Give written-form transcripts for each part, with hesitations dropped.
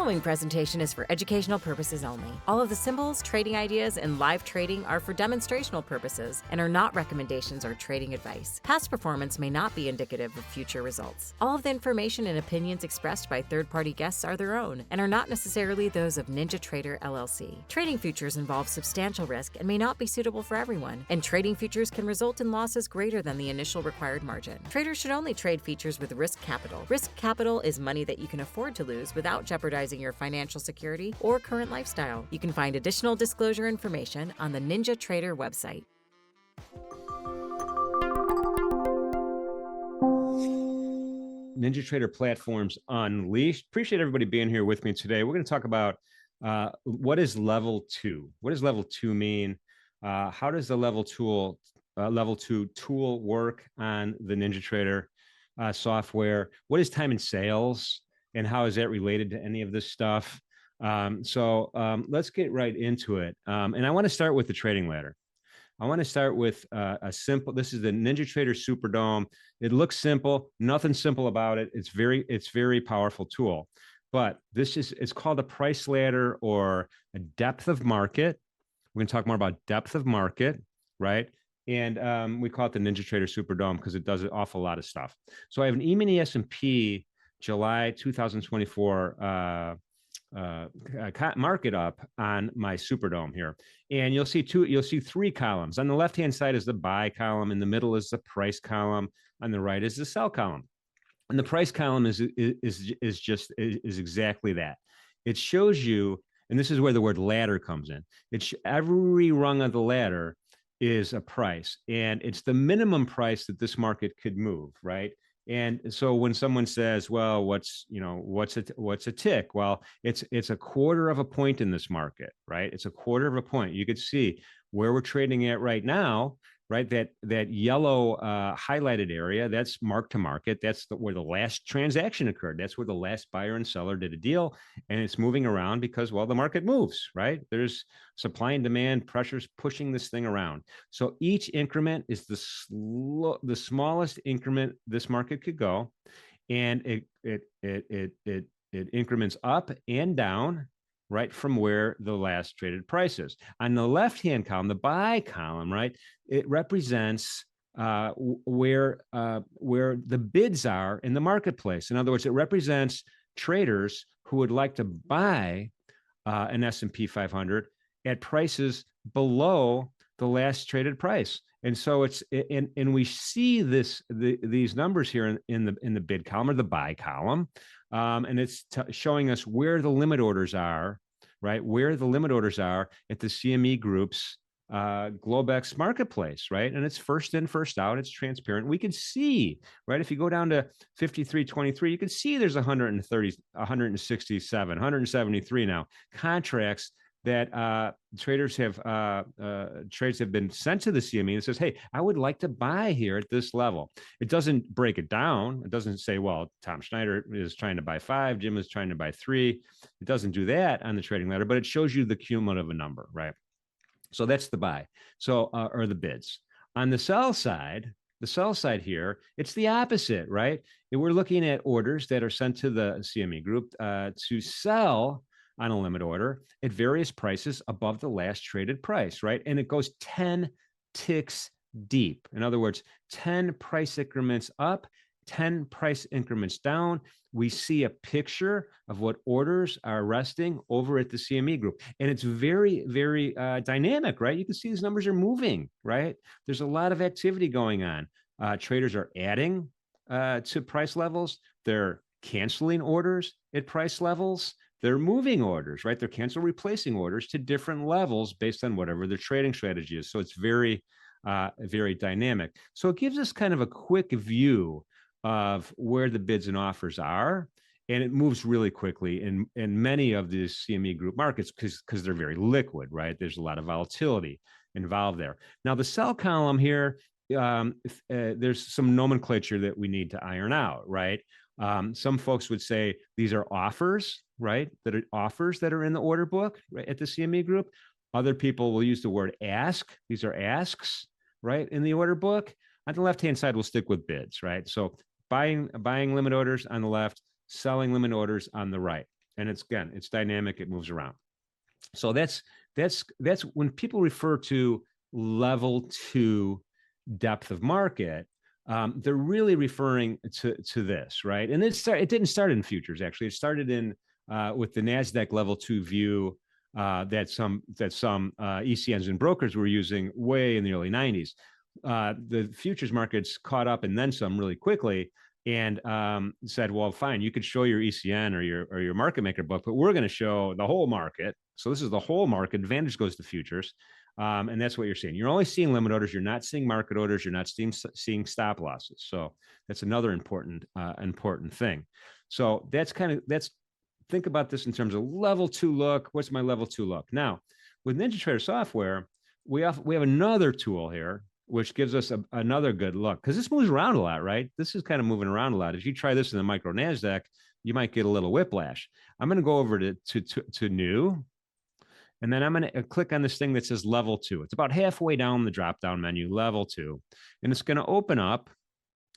following presentation is for educational purposes only. All of the symbols, trading ideas, and live trading are for demonstrational purposes and are not recommendations or trading advice. Past performance may not be indicative of future results. All of the information and opinions expressed by third-party guests are their own and are not necessarily those of NinjaTrader LLC. Trading futures involve substantial risk and may not be suitable for everyone, and trading futures can result in losses greater than the initial required margin. Traders should only trade futures with risk capital. Risk capital is money that you can afford to lose without jeopardizing your financial security or current lifestyle. You can find additional disclosure information on the NinjaTrader website. NinjaTrader Platforms Unleashed. Appreciate everybody being here with me today. We're going to talk about what is level 2? What does level 2 mean? How does the level 2 tool work on the NinjaTrader software? What is time and sales, and how is that related to any of this stuff? Let's get right into it. And I want to start with the trading ladder. I want to start with this is the NinjaTrader Superdome. It looks simple, nothing simple about it. It's very powerful tool, but it's called a price ladder or a depth of market. We're going to talk more about depth of market, right? And we call it the NinjaTrader Superdome because it does an awful lot of stuff. So I have an E-mini S&P July 2024 market up on my Superdome here, and you'll see 3 columns. On the left hand side is the buy column, in the middle is the price column, on the right is the sell column. And the price column is exactly that. It shows you, and this is where the word ladder comes in. Every rung of the ladder is a price, and it's the minimum price that this market could move, right? And so when someone says, well, what's a tick? Well, it's a quarter of a point in this market, right? It's a quarter of a point. You could see where we're trading at right now, right? That yellow highlighted area, that's mark to market. That's where the last transaction occurred. That's where the last buyer and seller did a deal, and it's moving around because, well, the market moves, right? There's supply and demand pressures pushing this thing around. So each increment is the smallest increment this market could go, and it increments up and down, right from where the last traded price is. On the left-hand column, the buy column, right, it represents where the bids are in the marketplace. In other words, it represents traders who would like to buy an S&P 500 at prices below the last traded price. And so and we see these numbers here in the bid column or the buy column, and it's showing us where the limit orders are, right? Where the limit orders are at the CME Group's Globex marketplace, right? And it's first in, first out. It's transparent. We can see, right? If you go down to 53.23, you can see there's 130, 167, 173 now contracts that trades have been sent to the CME and says, hey, I would like to buy here at this level. It doesn't break it down. It doesn't say, well, Tom Schneider is trying to buy 5, Jim is trying to buy 3. It doesn't do that on the trading ladder, but it shows you the cumulative number, right? So that's the buy. So, or the bids. On the sell side here, it's the opposite, right? We're looking at orders that are sent to the CME Group to sell on a limit order at various prices above the last traded price, right? And it goes 10 ticks deep. In other words, 10 price increments up, 10 price increments down. We see a picture of what orders are resting over at the CME Group. And it's very, very dynamic, right? You can see these numbers are moving, right? There's a lot of activity going on. Traders are adding to price levels. They're canceling orders at price levels. They're moving orders, right? They're cancel replacing orders to different levels based on whatever their trading strategy is. So it's very, very dynamic. So it gives us kind of a quick view of where the bids and offers are. And it moves really quickly in many of the CME Group markets because they're very liquid, right? There's a lot of volatility involved there. Now, the sell column here, there's some nomenclature that we need to iron out, right? Some folks would say these are offers, right? That are offers that are in the order book, right, at the CME Group. Other people will use the word ask. These are asks, right, in the order book. On the left-hand side, we'll stick with bids, right? So buying limit orders on the left, selling limit orders on the right. And it's dynamic. It moves around. So that's when people refer to level 2 depth of market, they're really referring to this, right? And it didn't start in futures. Actually, it started in with the NASDAQ level 2 view that some ECNs and brokers were using way in the early 90s. The futures markets caught up and then some really quickly, and said, well, fine, you could show your ECN or your market maker book, but we're going to show the whole market. So this is the whole market. Advantage goes to futures. And that's what you're seeing. You're only seeing limit orders. You're not seeing market orders. You're not seeing stop losses. So that's another important thing. So think about this in terms of level 2 look. What's my level 2 look? Now, with NinjaTrader software, we have another tool here, which gives us another good look, because this moves around a lot, right? This is kind of moving around a lot. If you try this in the micro NASDAQ, you might get a little whiplash. I'm going to go over to new. And then I'm going to click on this thing that says level 2. It's about halfway down the drop-down menu, level 2. And it's going to open up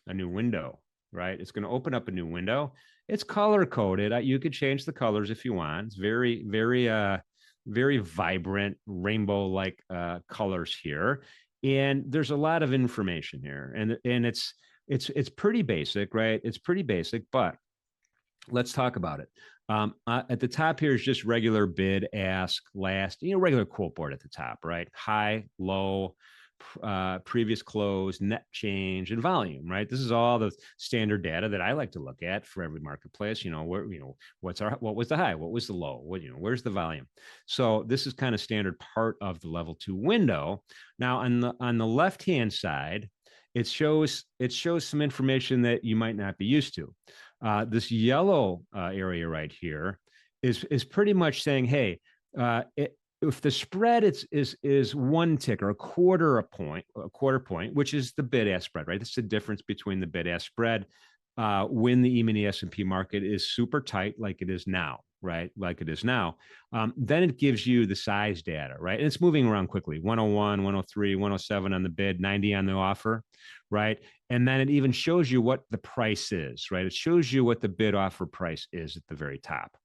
a new window, right? It's going to open up a new window. It's color-coded. You could change the colors if you want. It's very, very vibrant, rainbow-like colors here. And there's a lot of information here. And it's pretty basic, right? It's pretty basic, but let's talk about it. At the top here is just regular bid, ask, last, regular quote board at the top, right? High, low, previous close, net change, and volume, right? This is all the standard data that I like to look at for every marketplace. What was the high? What was the low? Where's the volume? So this is kind of standard part of the level 2 window. Now on the left-hand side, it shows some information that you might not be used to. This yellow area right here is pretty much saying, hey, if the spread is 1 tick or a quarter point, which is the bid-ask spread, right? That's the difference between the bid-ask spread when the E-mini S&P market is super tight, like it is now, right? Like it is now. Then it gives you the size data, right? And it's moving around quickly. 101, 103, 107 on the bid, 90 on the offer, right? And then it even shows you what the price is, right? It shows you what the bid offer price is at the very top.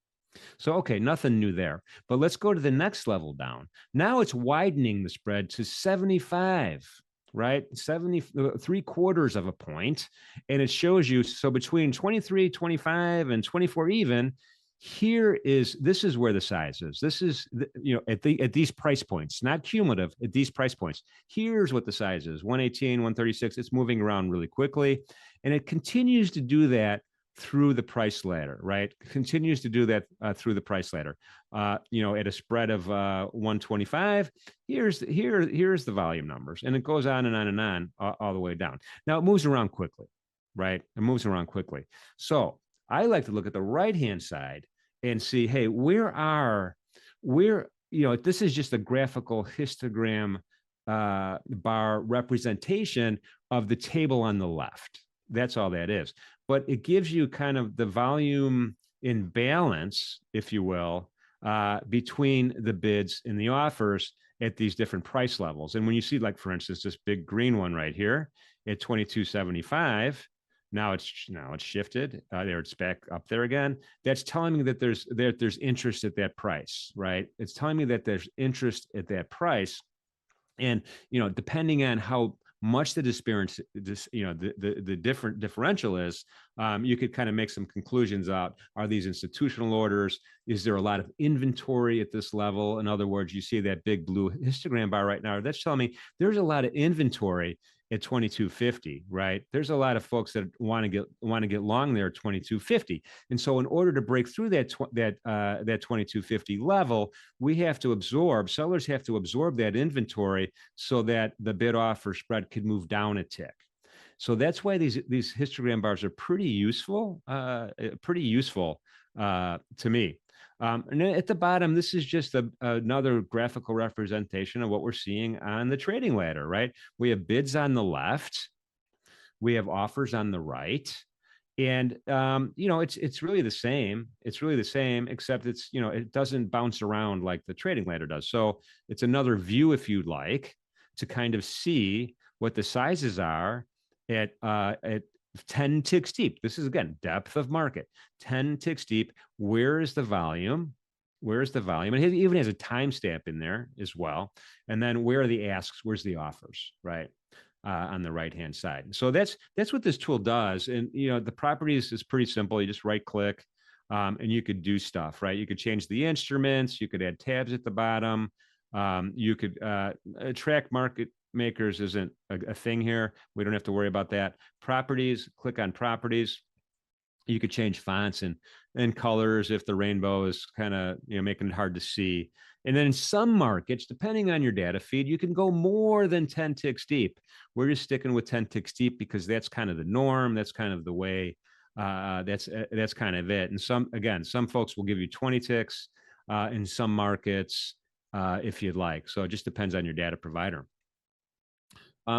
So, okay, nothing new there. But let's go to the next level down. Now it's widening the spread to 75, right? 3/4 of a point. And it shows you, so between 23, 25, and 24 even, this is where the size is. This is, at these price points, not cumulative, at these price points. Here's what the size is, 118, 136. It's moving around really quickly. And it continues to do that through the price ladder, right? Continues to do that through the price ladder. At a spread of 125, here's the volume numbers. And it goes on and on and on all the way down. Now it moves around quickly, right? It moves around quickly. So I like to look at the right-hand side and see, hey, this is just a graphical histogram bar representation of the table on the left. That's all that is. But it gives you kind of the volume imbalance, if you will, between the bids and the offers at these different price levels. And when you see, like, for instance, this big green one right here at 22.75, now it's shifted. There it's back up there again. That's telling me that there's interest at that price, right? It's telling me that there's interest at that price. And, depending on how much the the different differential is, you could kind of make some conclusions out. Are these institutional orders? Is there a lot of inventory at this level? In other words, you see that big blue histogram bar right now. That's telling me there's a lot of inventory at 22.50, right? There's a lot of folks that want to get long there at 22.50. And so in order to break through that 22.50 level, sellers have to absorb that inventory so that the bid offer spread could move down a tick. So that's why these histogram bars are pretty useful to me. And then at the bottom, this is just another graphical representation of what we're seeing on the trading ladder, right? We have bids on the left, we have offers on the right, and it's really the same. It's really the same, except it doesn't bounce around like the trading ladder does. So it's another view, if you'd like, to kind of see what the sizes are at 10 ticks deep. This is, again, depth of market. 10 ticks deep. Where is the volume? Where is the volume? And it even has a timestamp in there as well. And then where are the asks? Where's the offers, right? On the right-hand side. So that's what this tool does. And, the properties is pretty simple. You just right click and you could do stuff, right? You could change the instruments. You could add tabs at the bottom. You could track market makers isn't a thing here. We don't have to worry about that. Properties, click on properties. You could change fonts and colors if the rainbow is kind of making it hard to see. And then in some markets, depending on your data feed, you can go more than 10 ticks deep. We're just sticking with 10 ticks deep because that's kind of the norm. That's kind of the way. That's kind of it. And some folks will give you 20 ticks in some markets if you'd like. So it just depends on your data provider.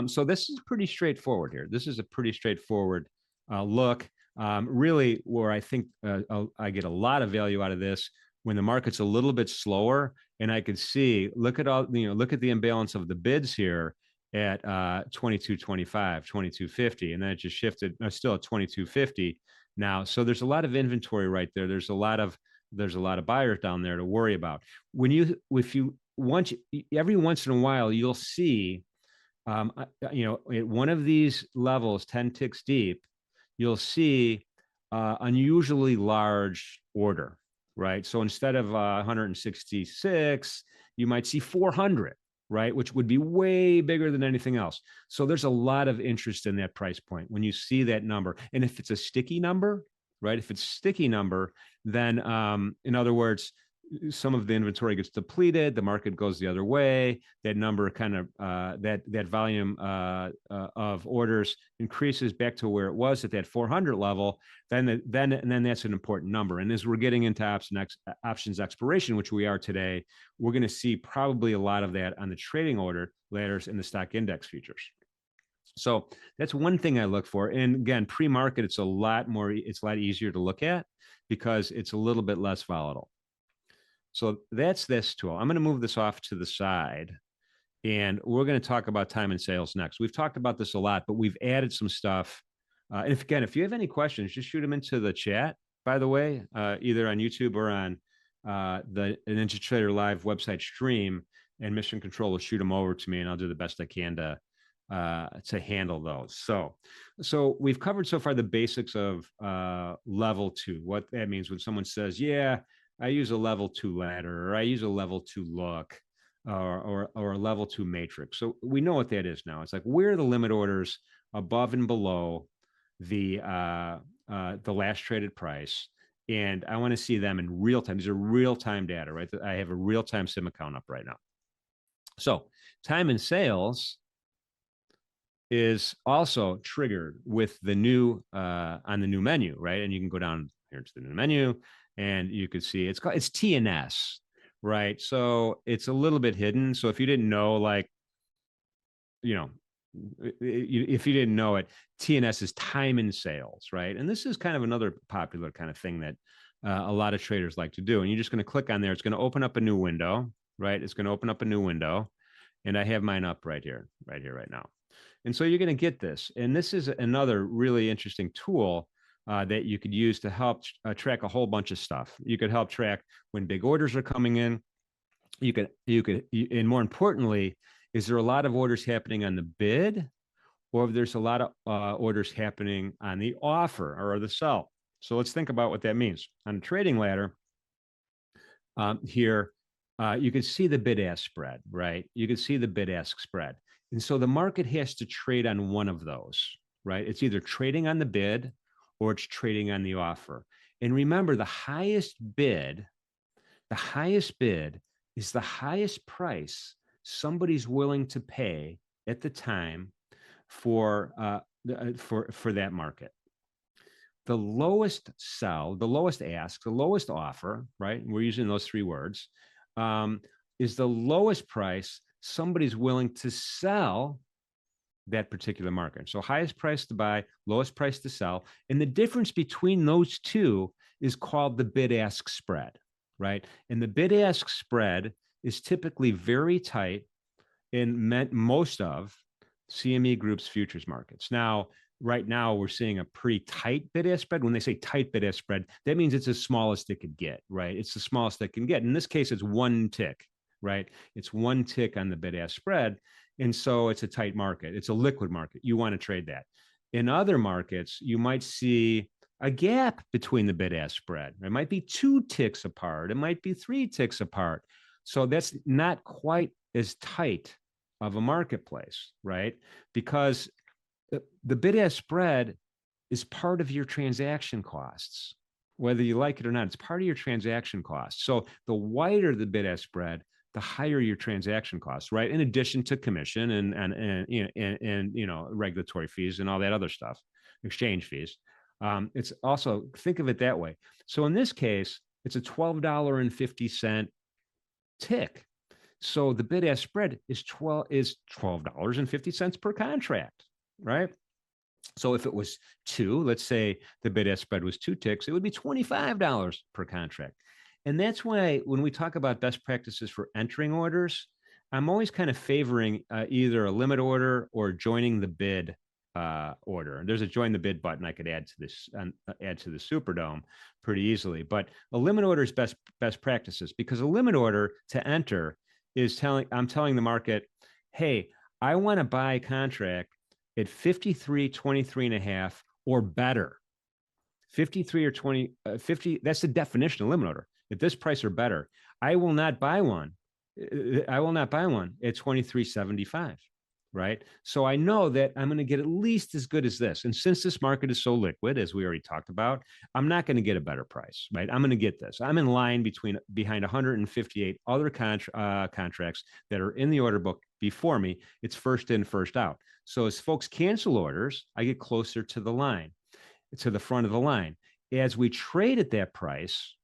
So this is pretty straightforward here. This is a pretty straightforward look. Really, where I think I get a lot of value out of this when the market's a little bit slower, and I could see, look at the imbalance of the bids here at 22.25, 22.50, and then it just shifted. Still at 22.50 now. So there's a lot of inventory right there. There's a lot of buyers down there to worry about. Every once in a while, you'll see, at one of these levels, 10 ticks deep, you'll see unusually large order, right? So instead of 166, you might see 400, right? Which would be way bigger than anything else. So there's a lot of interest in that price point when you see that number. And if it's a sticky number, right? If it's a sticky number, then in other words, some of the inventory gets depleted, the market goes the other way, that number kind of that volume of orders increases back to where it was at that 400 level, then that's an important number. And as we're getting into options expiration, which we are today, we're going to see probably a lot of that on the trading order ladders in the stock index futures. So that's one thing I look for. And again, pre-market, it's a lot easier to look at because it's a little bit less volatile. So that's this tool. I'm going to move this off to the side, and we're going to talk about time and sales next. We've talked about this a lot, but we've added some stuff. And if you have any questions, just shoot them into the chat, by the way, either on YouTube or on the NinjaTrader Live website stream, and Mission Control will shoot them over to me, and I'll do the best I can to handle those. So we've covered so far the basics of level 2, what that means when someone says, yeah, I use a level 2 ladder, or I use a level 2 look, or a level 2 matrix. So we know what that is now. It's like, where are the limit orders above and below the last traded price? And I want to see them in real time. These are real time data, right? I have a real time sim account up right now. So time and sales is also triggered with the new on the new menu, right? And you can go down here to the new menu, and you could see it's TNS, right? So it's a little bit hidden. So if you didn't know, if you didn't know it, TNS is time and sales, right? And this is kind of another popular kind of thing that a lot of traders like to do. And you're just going to click on there. It's going to open up a new window, right? It's going to open up a new window, and I have mine up right here, right now. And so you're going to get this. And this is another really interesting tool that you could use to help track a whole bunch of stuff. You could help track when big orders are coming in. And more importantly, is there a lot of orders happening on the bid, or if there's a lot of orders happening on the offer or the sell? So let's think about what that means. On a trading ladder here, you can see the bid-ask spread, right? You can see the bid-ask spread. And so the market has to trade on one of those, right? It's either trading on the bid or it's trading on the offer. And remember, the highest bid is the highest price somebody's willing to pay at the time for that market. The lowest sell, the lowest ask, the lowest offer, right? We're using those 3 words, is the lowest price somebody's willing to sell that particular market. So highest price to buy, lowest price to sell. And the difference between those two is called the bid-ask spread, right? And the bid-ask spread is typically very tight in most of CME Group's futures markets. Now, right now, we're seeing a pretty tight bid-ask spread. When they say tight bid-ask spread, that means it's as small as it could get, right? It's the smallest it can get. In this case, it's one tick, right? It's one tick on the bid-ask spread. And so it's a tight market. It's a liquid market. You want to trade that. In other markets, you might see a gap between the bid-ask spread. It might be 2 ticks apart. It might be 3 ticks apart. So that's not quite as tight of a marketplace, right? Because the bid-ask spread is part of your transaction costs, whether you like it or not. It's part of your transaction costs. So the wider the bid-ask spread, the higher your transaction costs, right? In addition to commission and regulatory fees and all that other stuff, exchange fees. It's also, think of it that way. So in this case, it's a $12.50 tick. So the bid-ask spread is $12.50 per contract, right? So if it was 2, let's say the bid-ask spread was 2 ticks, it would be $25 per contract. And that's why when we talk about best practices for entering orders, I'm always kind of favoring either a limit order or joining the bid order. There's a join the bid button I could add to this, add to the Superdome pretty easily. But a limit order is best practices, because a limit order to enter is I'm telling the market, hey, I want to buy a contract at 53.23.5 or better. 53 or 50, that's the definition of limit order. At this price or better, I will not buy one. I will not buy one at 23.75, right? So I know that I'm going to get at least as good as this. And since this market is so liquid, as we already talked about, I'm not going to get a better price, right? I'm going to get this. I'm in line behind 158 other contracts that are in the order book before me. It's first in, first out. So as folks cancel orders, I get closer to the line, to the front of the line. As we trade at that price,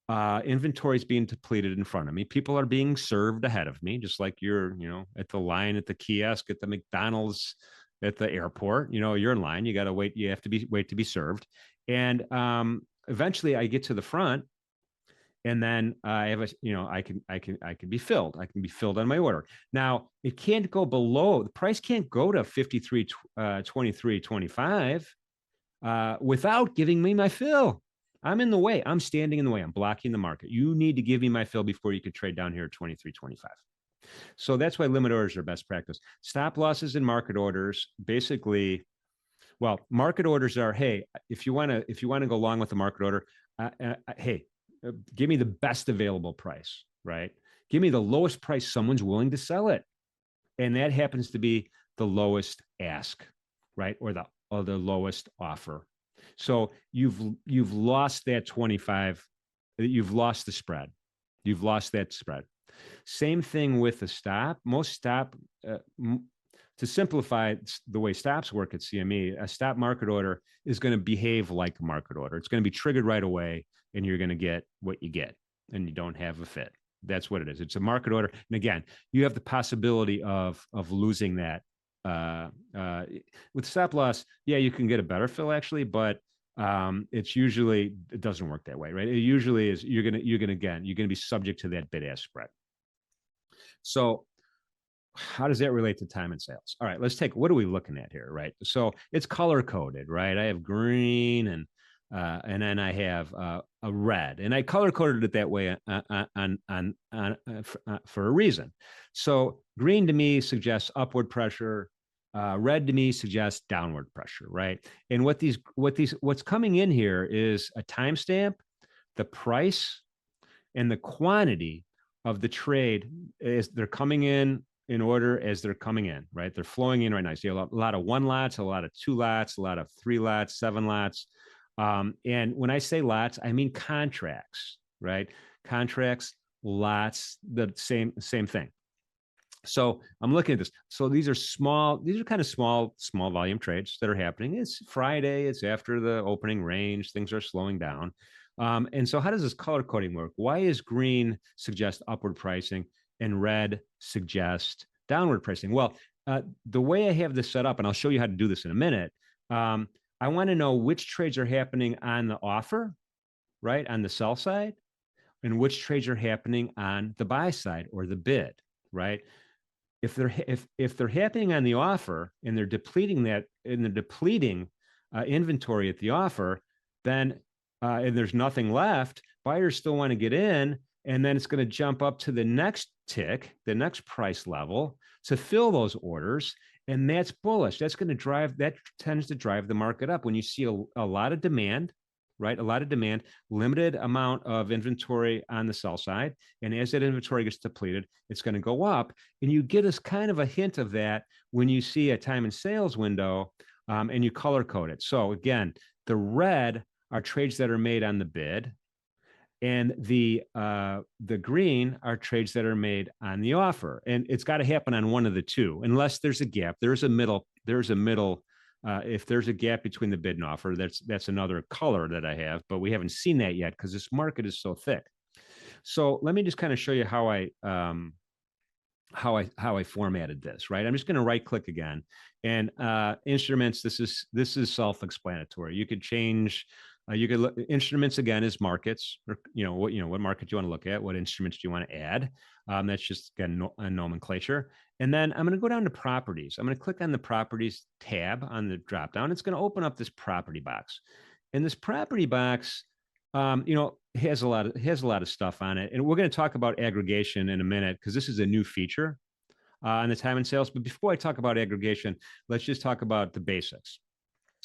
inventory is being depleted in front of me. People are being served ahead of me, just like you're, at the line at the kiosk, at the McDonald's, at the airport. You're in line. You got to wait. You have to wait to be served. And eventually, I get to the front, and then I have I can be filled. I can be filled on my order. Now it can't go below. The price can't go to 53, 23, 25 without giving me my fill. I'm in the way. I'm standing in the way. I'm blocking the market. You need to give me my fill before you could trade down here at 23.25. So that's why limit orders are best practice. Stop losses in market orders, basically, well, market orders are, hey, if you want to go along with the market order, hey, give me the best available price, right? Give me the lowest price someone's willing to sell it. And that happens to be the lowest ask, right? Or the lowest offer. So you've lost that 25, you've lost the spread. You've lost that spread. Same thing with the stop. Most stop, to simplify the way stops work at CME, a stop market order is going to behave like a market order. It's going to be triggered right away, and you're going to get what you get, and you don't have a fit. That's what it is. It's a market order. And again, you have the possibility of losing that. With stop loss, yeah, you can get a better fill actually, but it doesn't work that way, right? It usually is you're gonna be subject to that bid-ask spread. So how does that relate to time and sales? All right, what are we looking at here, right? So it's color coded, right? I have green and then I have a red, and I color coded it that way for a reason. So green to me suggests upward pressure. Red to me suggests downward pressure, right? And what's coming in here is a timestamp, the price, and the quantity of the trade as they're coming in order as they're coming in, right? They're flowing in right now. So you have a lot of 1 lots, a lot of 2 lots, a lot of 3 lots, 7 lots. And when I say lots, I mean contracts, right? Contracts, lots, the same thing. So I'm looking at this. So these are kind of small volume trades that are happening. It's Friday. It's after the opening range. Things are slowing down. And so how does this color coding work? Why is green suggest upward pricing and red suggest downward pricing? Well, the way I have this set up, and I'll show you how to do this in a minute, I want to know which trades are happening on the offer, right, on the sell side, and which trades are happening on the buy side or the bid, right? if they're happening on the offer and they're depleting inventory at the offer, then and there's nothing left, buyers still want to get in, and then it's going to jump up to the next tick, the next price level to fill those orders. And that's bullish. That tends to drive the market up when you see a lot of demand, right? A lot of demand, limited amount of inventory on the sell side. And as that inventory gets depleted, it's going to go up. And you get us kind of a hint of that when you see a time and sales window and you color code it. So again, the red are trades that are made on the bid, and the green are trades that are made on the offer. And it's got to happen on one of the two, unless there's a gap. There's a middle. If there's a gap between the bid and offer, that's another color that I have, but we haven't seen that yet because this market is so thick. So let me just kind of show you how I formatted this, right? I'm just going to right click again, and instruments. This is self-explanatory. You could change. You could look instruments again is markets, or what market you want to look at, what instruments do you want to add. That's just again a nomenclature. And then I'm going to go down to properties. I'm going to click on the properties tab on the drop down. It's going to open up this property box, and this property box, has a lot of stuff on it. And we're going to talk about aggregation in a minute because this is a new feature on the time and sales. But before I talk about aggregation, let's just talk about the basics.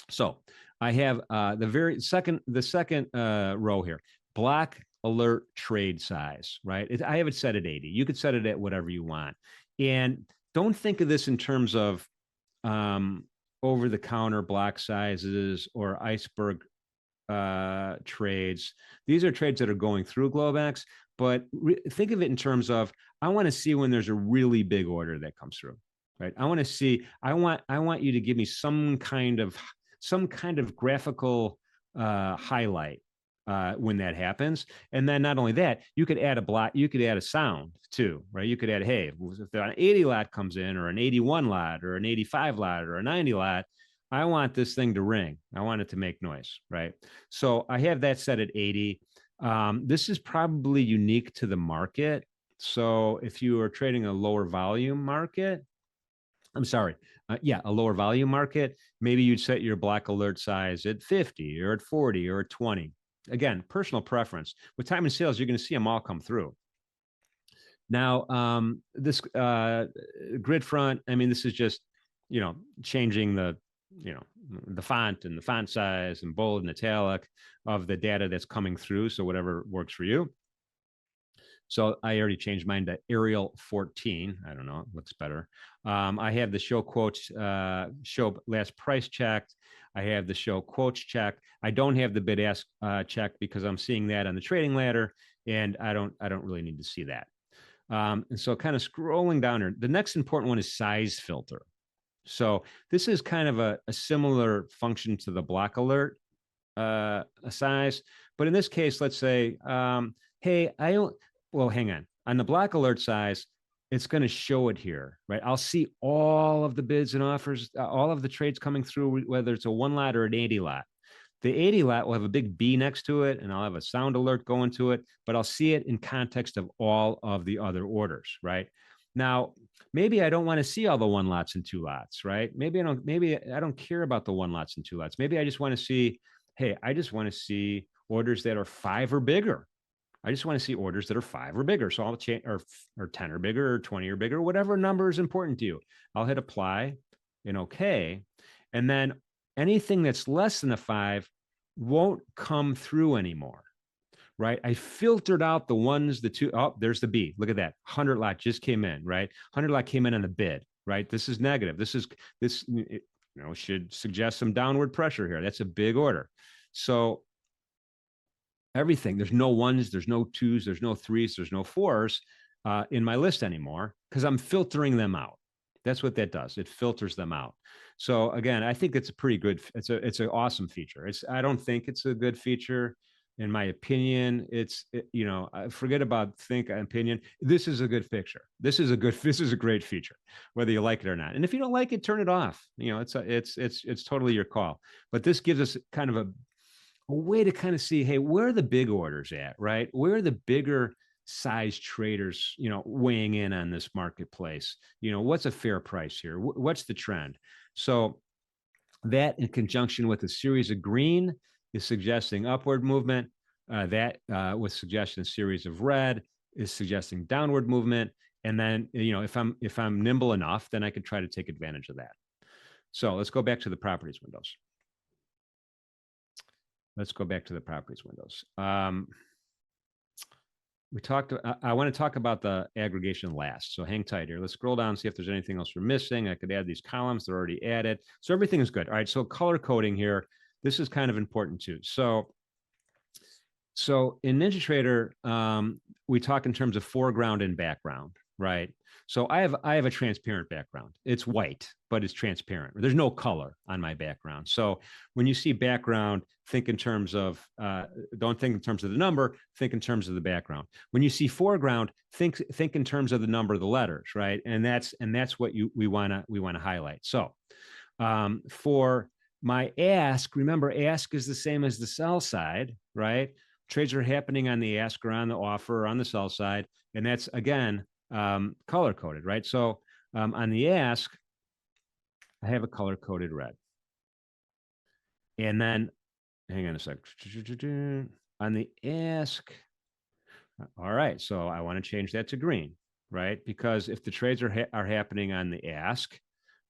So I have the second row here, block alert trade size, right? I have it set at 80. You could set it at whatever you want. And don't think of this in terms of over-the-counter block sizes or iceberg trades. These are trades that are going through Globex, but think of it in terms of, I want to see when there's a really big order that comes through, right? I want you to give me some kind of graphical highlight when that happens. And then not only that, you could add a sound too, right? You could add, hey, if an 80 lot comes in, or an 81 lot, or an 85 lot, or a 90 lot, I want this thing to ring. I want it to make noise, right? So I have that set at 80. This is probably unique to the market. So if you are trading a lower volume market, a lower volume market, maybe you'd set your block alert size at 50 or at 40 or at 20. Again, personal preference. With time and sales, you're going to see them all come through. Now, this grid front, this is just, changing the font and the font size and bold and italic of the data that's coming through. So whatever works for you. So I already changed mine to Arial 14. I don't know, it looks better. I have the show quotes, show last price checked. I have the show quotes checked. I don't have the bid ask check because I'm seeing that on the trading ladder, and I don't really need to see that. And so kind of scrolling down here, the next important one is size filter. So this is kind of a similar function to the block alert size, but in this case, let's say, hey, hang on. On the block alert size, it's going to show it here, right? I'll see all of the bids and offers, all of the trades coming through, whether it's a 1 lot or an 80 lot. The 80 lot will have a big B next to it, and I'll have a sound alert going to it, but I'll see it in context of all of the other orders, right? Now, maybe I don't want to see all the 1 lots and 2 lots, right? Maybe I don't care about the 1 lots and 2 lots. Maybe I just want to see, hey, I just want to see orders that are 5 or bigger. I just want to see orders that are 5 or bigger. So I'll change, or 10 or bigger, or 20 or bigger, whatever number is important to you. I'll hit apply and okay. And then anything that's less than a 5 won't come through anymore, right? I filtered out the ones, the 2. Oh, there's the B. Look at that. 100 lot just came in, right? 100 lot came in on the bid, right? This is negative. This should suggest some downward pressure here. That's a big order. So everything, there's no 1s, there's no 2s, there's no 3s, there's no 4s in my list anymore because I'm filtering them out. That's what that does. It filters them out. So again, I think it's a pretty good, it's an awesome feature. I don't think it's a good feature. In my opinion, forget about opinion. This is a good feature. This is a great feature, whether you like it or not. And if you don't like it, turn it off. It's totally your call. But this gives us kind of a way to kind of see, hey, where are the big orders at, right? Where are the bigger size traders, weighing in on this marketplace. What's a fair price here? What's the trend? So that in conjunction with a series of green is suggesting upward movement. That with suggesting a series of red is suggesting downward movement. And then, if I'm nimble enough, then I could try to take advantage of that. So let's go back to the properties windows. I want to talk about the aggregation last. So hang tight here. Let's scroll down and see if there's anything else we're missing. I could add these columns. They're already added. So everything is good. All right. So color coding here. This is kind of important too. So in NinjaTrader, we talk in terms of foreground and background, right? So I have a transparent background. It's white, but it's transparent. There's no color on my background. So when you see background, think in terms of don't think in terms of the number, think in terms of the background. When you see foreground, think in terms of the number of the letters, right? And that's what we want to highlight. So for my ask, remember ask is the same as the sell side, right? Trades are happening on the ask or on the offer or on the sell side. And that's, again, color coded, right? So on the ask, I have a color coded red. And then, hang on a sec. On the ask, all right, so I want to change that to green, right? Because if the trades are happening on the ask,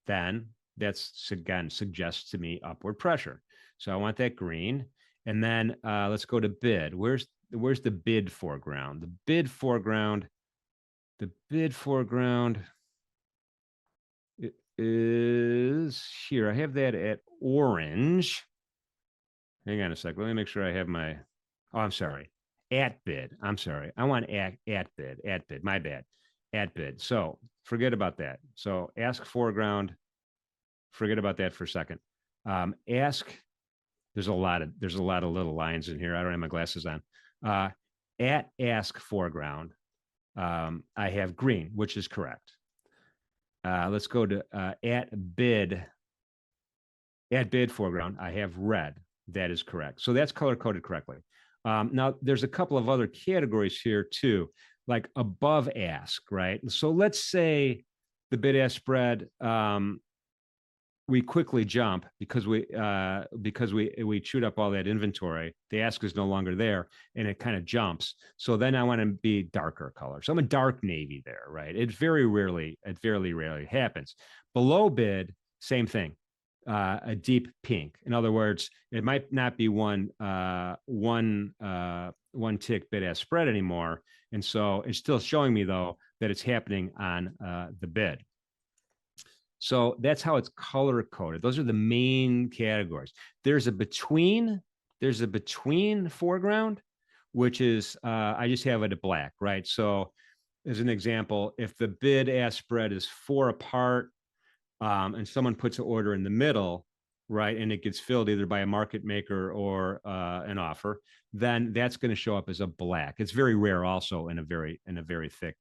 then that's, again, suggests to me upward pressure. So I want that green. And then let's go to bid. Where's the bid foreground? The bid foreground is here. I have that at orange. Hang on a sec. Let me make sure I have my, I'm sorry. At bid. I'm sorry. I want at bid. My bad. At bid. So forget about that. So ask foreground. Forget about that for a second. Ask. There's a lot of little lines in here. I don't have my glasses on. At ask foreground, I have green, which is correct. Let's go to at bid foreground. I have red. That is correct. So that's color coded correctly. Now there's a couple of other categories here too, like above ask, right? So let's say the bid ask spread, we quickly jump because we chewed up all that inventory. The ask is no longer there, and it kind of jumps. So then I want to be darker color. So I'm a dark navy there, right? It very rarely happens. Below bid, same thing, a deep pink. In other words, it might not be one tick bid ask spread anymore, and so it's still showing me though that it's happening on the bid. So that's how it's color coded. Those are the main categories. There's a between foreground, which is, I just have it at black, right? So as an example, if the bid ask spread is 4 apart and someone puts an order in the middle, right, and it gets filled either by a market maker or an offer, then that's going to show up as a black. It's very rare also in a very thick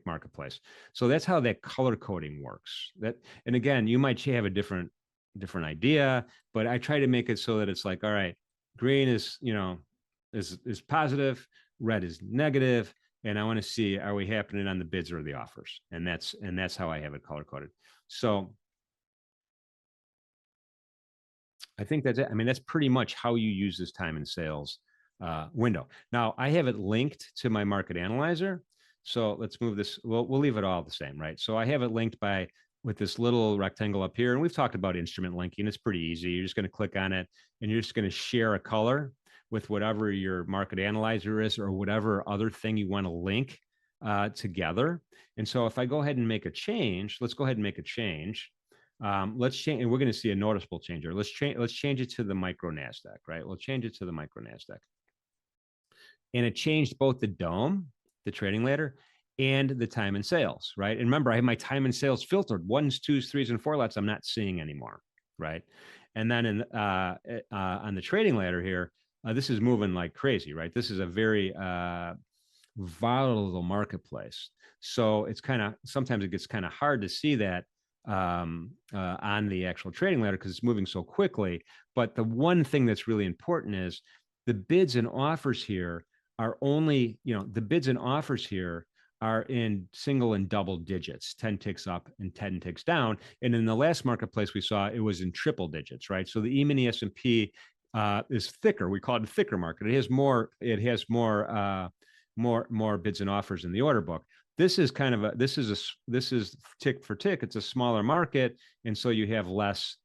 marketplace. So that's how that color coding works. And again, you might have a different idea, but I try to make it so that it's like, all right, green is positive, red is negative, and I want to see, are we happening on the bids or the offers? And that's how I have it color coded. So I think that's it. I mean, that's pretty much how you use this time and sales window. Now I have it linked to my market analyzer. So let's move this. We'll leave it all the same, right? So I have it linked with this little rectangle up here. And we've talked about instrument linking. It's pretty easy. You're just going to click on it and you're just going to share a color with whatever your market analyzer is or whatever other thing you want to link together. And so if I go ahead and make a change, let's go ahead and make a change. Let's change, and we're going to see a noticeable change here. Let's change it to the micro NASDAQ, right? We'll change it to the micro NASDAQ. And it changed both the DOM, the trading ladder, and the time and sales, right? And remember, I have my time and sales filtered. 1s, 2s, 3s, and 4 lots I'm not seeing anymore, right? And then on the trading ladder here, this is moving like crazy, right? This is a very volatile marketplace. So it's sometimes it gets kind of hard to see that on the actual trading ladder because it's moving so quickly. But the one thing that's really important is the bids and offers here are only, the bids and offers here are in single and double digits, 10 ticks up and 10 ticks down. And in the last marketplace we saw, it was in triple digits, right? So the E-mini S&P is thicker. We call it a thicker market. It has more bids and offers in the order book. This is tick for tick. It's a smaller market, and so you have less.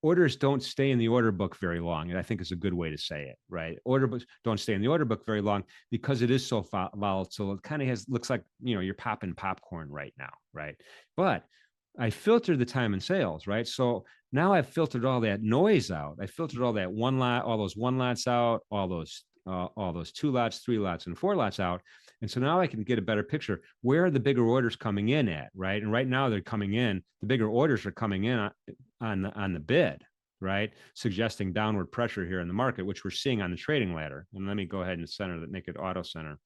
Orders don't stay in the order book very long, and I think is a good way to say it, right? Order books don't stay in the order book very long because it is so volatile. It kind of looks like you're popping popcorn right now, right? But I filtered the time and sales, right? So now I've filtered all that noise out. I filtered all that all those one lots out, all those 2 lots, 3 lots, and 4 lots out. And so now I can get a better picture. Where are the bigger orders coming in at, right? And right now they're coming in, the bigger orders are coming in on the bid, right? Suggesting downward pressure here in the market, which we're seeing on the trading ladder. And let me go ahead and center that, make it auto center.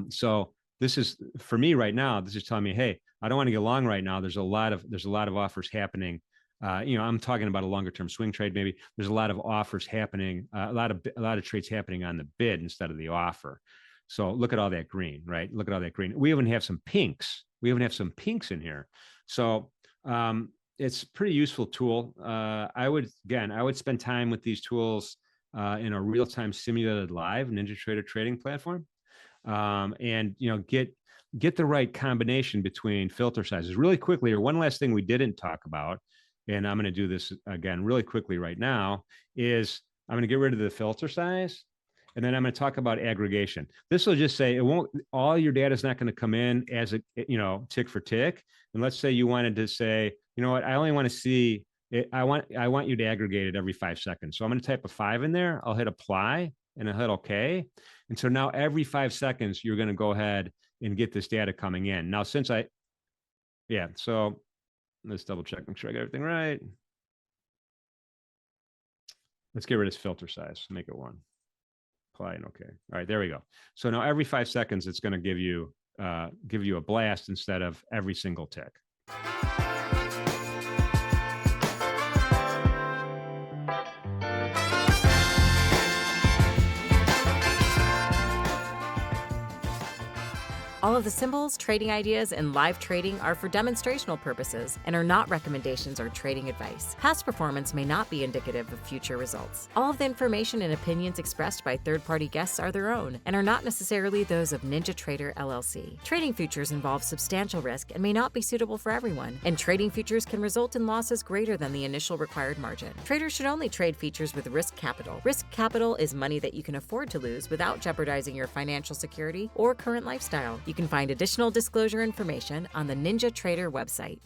So this is, for me right now, this is telling me, hey, I don't want to get long right now. There's a lot of offers happening. I'm talking about a longer term swing trade. Maybe there's a lot of offers happening, a lot of trades happening on the bid instead of the offer. So look at all that green, right? Look at all that green. We even have some pinks. In here. So it's a pretty useful tool. I would spend time with these tools in a real-time simulated live NinjaTrader trading platform, and get the right combination between filter sizes. Really quickly, or one last thing we didn't talk about, and I'm going to do this again really quickly right now, is I'm going to get rid of the filter size, and then I'm going to talk about aggregation. This will just say all your data is not going to come in as tick for tick. And let's say you wanted to say, you know what, I only want to see it. I want you to aggregate it every 5 seconds. So I'm going to type a 5 in there. I'll hit apply and I'll hit OK. And so now every 5 seconds, you're going to go ahead and get this data coming in. Now, so let's double check, make sure I got everything right. Let's get rid of this filter size, make it 1. Apply and OK. All right, there we go. So now every 5 seconds, it's going to give you a blast instead of every single tick. All of the symbols, trading ideas, and live trading are for demonstrational purposes and are not recommendations or trading advice. Past performance may not be indicative of future results. All of the information and opinions expressed by third-party guests are their own and are not necessarily those of NinjaTrader LLC. Trading futures involve substantial risk and may not be suitable for everyone, and trading futures can result in losses greater than the initial required margin. Traders should only trade futures with risk capital. Risk capital is money that you can afford to lose without jeopardizing your financial security or current lifestyle. You can find additional disclosure information on the NinjaTrader website.